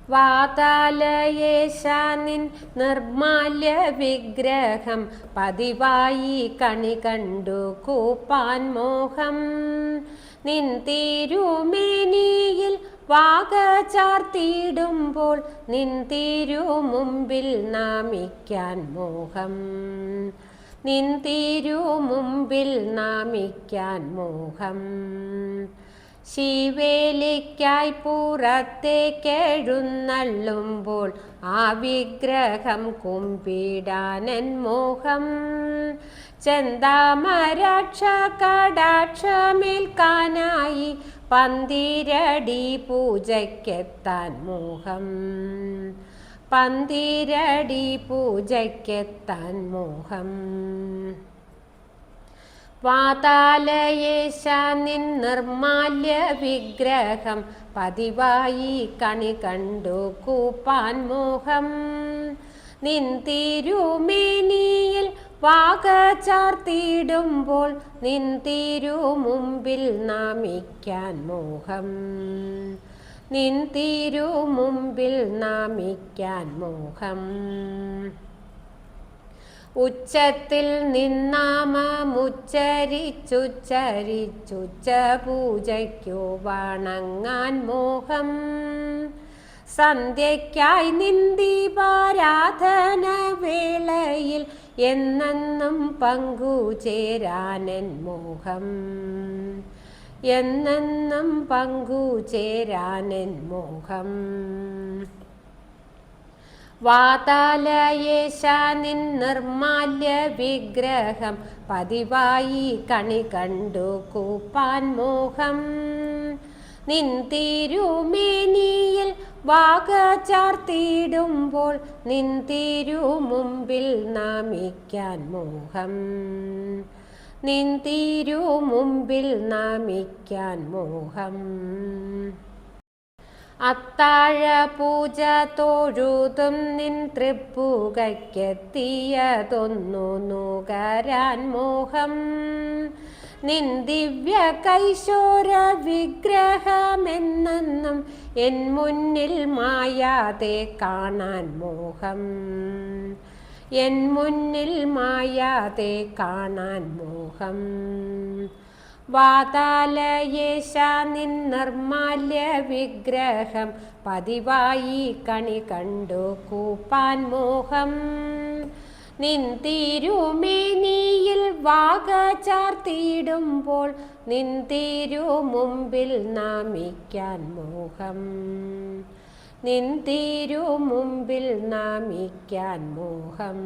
വാതാലയേശ നിൻ നിർമാല്യ വിഗ്രഹം പതിവായി കണി കണ്ടു കൂപ്പാൻ മോഹം. നിൻ തിരുമേനിയിൽ വാക ചാർത്തിയിടുമ്പോൾ നിൻ തിരുമുമ്പിൽ നാമിക്കാൻ മോഹം. നിൻ തിരുമുമ്പിൽ നാമിക്കാൻ മോഹം. ശിവേലിക്കായി പുറത്തേക്കെഴുന്നള്ളുമ്പോൾ ആ വിഗ്രഹം കുമ്പിടാനൻ മോഹം. ചെന്താമരാക്ഷ കടാക്ഷമേൽക്കാനായി പന്തിരടി പൂജയ്ക്കെത്താൻ മോഹം. പന്തിരടി പൂജയ്ക്കെത്താൻ മോഹം. വാതാലയേശ നിൻ നിർമാല്യ വിഗ്രഹം പതിവായി കണി കണ്ടു കൂപ്പാൻ മോഹം. നിൻ തിരുമേനിയിൽ വാക ചാർത്തിയിടുമ്പോൾ നിൻ തിരുമുമ്പിൽ നാമിക്കാൻ മോഹം. നിൻ തിരുമുമ്പിൽ നാമിക്കാൻ മോഹം. ഉച്ചത്തിൽ നിന്നാമമുച്ചരിച്ചുച്ചരിച്ചുച്ച പൂജയ്ക്കു വണങ്ങാൻ മോഹം. സന്ധ്യയ്ക്കായി നിന്ദീപാരാധന വേളയിൽ എന്നെന്നും പങ്കുചേരാനൻ മോഹം. എന്നെന്നും പങ്കുചേരാനൻ മോഹം. വാതാലയേശ നിൻ നിർമാല്യ വിഗ്രഹം പതിവായി കണി കണ്ടു കൂപ്പാൻ മോഹം. നിൻ തിരുമേനിയിൽ വാക ചാർത്തിയിടുമ്പോൾ നിൻ തിരുമുമ്പിൽ നാമിക്കാൻ മോഹം. നിൻ തിരുമുമ്പിൽ നാമിക്കാൻ മോഹം. അത്താഴ പൂജ തൊഴുതും നിൻ തൃപ്പുകയ്ക്കെത്തിയതൊന്നു നുകരാൻ മോഹം. നിൻ ദിവ്യ കൈശോര വിഗ്രഹമെന്നെന്നും എൻ മുന്നിൽ മായാതെ കാണാൻ മോഹം. എൻ മുന്നിൽ മായാതെ കാണാൻ മോഹം. വാതാലയേശ നിൻ നിർമാല്യ വിഗ്രഹം പതിവായി കണി കണ്ടു കൂപ്പാൻ മോഹം. നിൻ തിരുമേനിയിൽ വാക ചാർത്തിയിടുമ്പോൾ നിൻ തിരുമുമ്പിൽ നാമിക്കാൻ മോഹം. നിൻ തിരുമുമ്പിൽ നാമിക്കാൻ മോഹം.